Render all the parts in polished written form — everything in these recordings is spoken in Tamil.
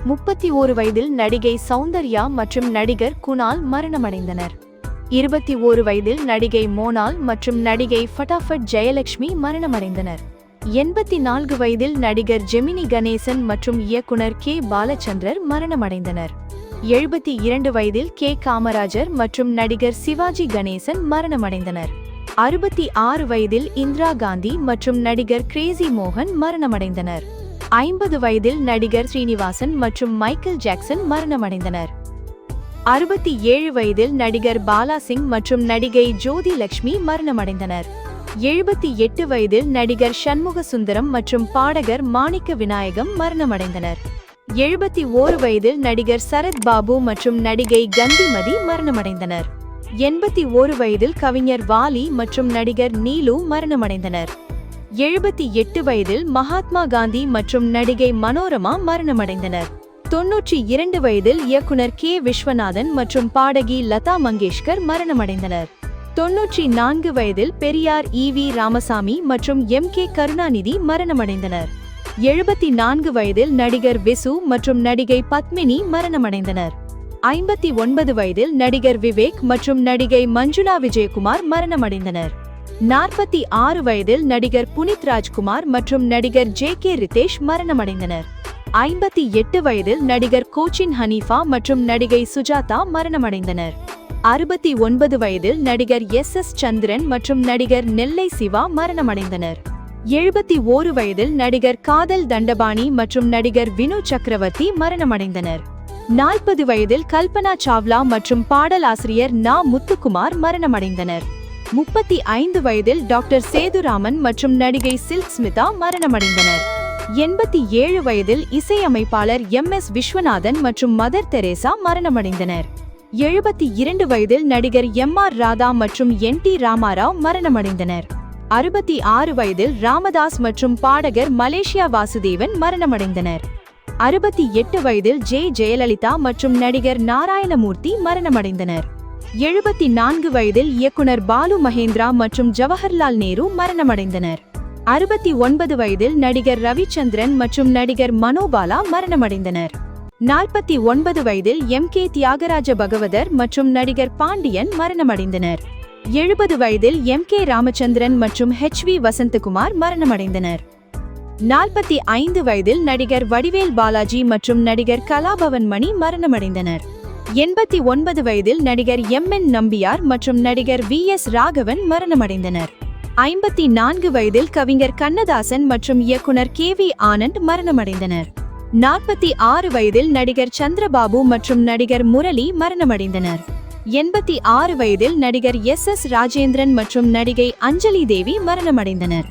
31 வயதில் நடிகை சௌந்தர்யா மற்றும் நடிகர் குணால் மரணமடைந்தனர். 21 வயதில் நடிகை மோனால் மற்றும் நடிகை ஃபட்டாஃபட் ஜெயலட்சுமி மரணமடைந்தனர். 84 வயதில் நடிகர் ஜெமினி கணேசன் மற்றும் இயக்குனர் கே பாலச்சந்தர் மரணமடைந்தனர். 72 வயதில் கே காமராஜர் மற்றும் நடிகர் சிவாஜி கணேசன் மரணமடைந்தனர். 66 வயதில் இந்திரா காந்தி மற்றும் நடிகர் கிரேசி மோகன் மரணமடைந்தனர். 50 வயதில் நடிகர் ஸ்ரீனிவாசன் மற்றும் மைக்கேல் ஜாக்சன் மரணமடைந்தனர். 67 வயதில் நடிகர் பாலா சிங் மற்றும் நடிகை ஜோதி லட்சுமி மரணமடைந்தனர். 78 வயதில் நடிகர் சண்முக சுந்தரம் மற்றும் பாடகர் மாணிக்க விநாயகம் மரணமடைந்தனர். 71 வயதில் நடிகர் சரத் பாபு மற்றும் நடிகை கந்திமதி மரணமடைந்தனர். 81 வயதில் கவிஞர் வாலி மற்றும் நடிகர் நீலு மரணமடைந்தனர். 78 வயதில் மகாத்மா காந்தி மற்றும் நடிகை மனோரமா மரணமடைந்தனர். 92 வயதில் இயக்குனர் கே விஸ்வநாதன் மற்றும் பாடகி லதா மங்கேஷ்கர் மரணமடைந்தனர். 94 வயதில் பெரியார் ஈ.வி. ராமசாமி மற்றும் எம்.கே. கருணாநிதி மரணமடைந்தனர். 74 வயதில் நடிகர் விசு மற்றும் நடிகை பத்மினி மரணமடைந்தனர். 59 வயதில் நடிகர் விவேக் மற்றும் நடிகை மஞ்சுளா விஜயகுமார் மரணமடைந்தனர். 46 வயதில் நடிகர் புனித் ராஜ்குமார் மற்றும் நடிகர் ஜே.கே. ரிதேஷ் மரணமடைந்தனர். 58 வயதில் நடிகர் கோச்சின் ஹனீஃபா மற்றும் நடிகை சுஜாதா மரணமடைந்தனர். 69 வயதில் நடிகர் எஸ்.எஸ். சந்திரன் மற்றும் நடிகர் நெல்லை சிவா மரணமடைந்தனர். 71 வயதில் நடிகர் காதல் தண்டபாணி மற்றும் நடிகர் வினு சக்கரவர்த்தி மரணமடைந்தனர். 40 வயதில் கல்பனா சாவ்லா மற்றும் பாடலாசிரியர் நா. முத்துக்குமார் மரணமடைந்தனர். 35 வயதில் டாக்டர் சேதுராமன் மற்றும் நடிகை சில்க் ஸ்மிதா மரணமடைந்தனர். 87 வயதில் இசையமைப்பாளர் எம்.எஸ். விஸ்வநாதன் மற்றும் மதர் தெரேசா மரணமடைந்தனர். 72 வயதில் நடிகர் எம்.ஆர். ராதா மற்றும் என்.டி. ராமாராவ் மரணமடைந்தனர். 66 வயதில் ராமதாஸ் மற்றும் பாடகர் மலேசியா வாசுதேவன் மரணமடைந்தனர். 68 வயதில் ஜே. ஜெயலலிதா மற்றும் நடிகர் நாராயணமூர்த்தி மரணமடைந்தனர். 74 வயதில் இயக்குனர் பாலு மகேந்திரா மற்றும் ஜவஹர்லால் நேரு மரணமடைந்தனர். 69 வயதில் நடிகர் ரவிச்சந்திரன் மற்றும் நடிகர் மனோபாலா மரணமடைந்தனர். 49 வயதில் எம்.கே. தியாகராஜ பகவதர் மற்றும் நடிகர் பாண்டியன் மரணமடைந்தனர். 70 வயதில் எம்.கே. ராமச்சந்திரன் மற்றும் ஹெச்.வி. வசந்தகுமார் மரணமடைந்தனர். 45 வயதில் நடிகர் வடிவேல் பாலாஜி மற்றும் நடிகர் கலாபவன் மணி மரணமடைந்தனர். 89 வயதில் நடிகர் எம்.என். நம்பியார் மற்றும் நடிகர் வி.எஸ். ராகவன் மரணமடைந்தனர். 54 வயதில் கவிஞர் கண்ணதாசன் மற்றும் இயக்குனர் கே.வி. ஆனந்த் மரணமடைந்தனர். 46 வயதில் நடிகர் சந்திரபாபு மற்றும் நடிகர் முரளி மரணமடைந்தனர். 86 வயதில் நடிகர் எஸ்.எஸ். ராஜேந்திரன் மற்றும் நடிகை அஞ்சலி தேவி மரணமடைந்தனர்.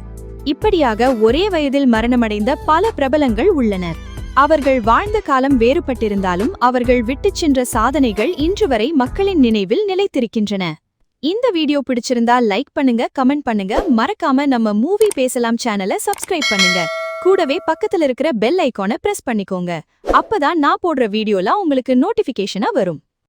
இப்படியாக ஒரே வயதில் மரணமடைந்த பல பிரபலங்கள் உள்ளனர். அவர்கள் வாழ்ந்த காலம் வேறுபட்டிருந்தாலும் அவர்கள் விட்டுச் சென்ற சாதனைகள் இன்று வரை மக்களின் நினைவில் நிலைத்திருக்கின்றன. இந்த வீடியோ பிடிச்சிருந்தா லைக் பண்ணுங்க, கமெண்ட் பண்ணுங்க, மறக்காம நம்ம மூவி பேசலாம் சேனலை சப்ஸ்கிரைப் பண்ணுங்க. கூடவே பக்கத்துல இருக்கிற பெல் ஐகானை பிரஸ் பண்ணிக்கோங்க. அப்பதான் நான் போடுற வீடியோலாம் உங்களுக்கு நோட்டிபிகேஷனா வரும்.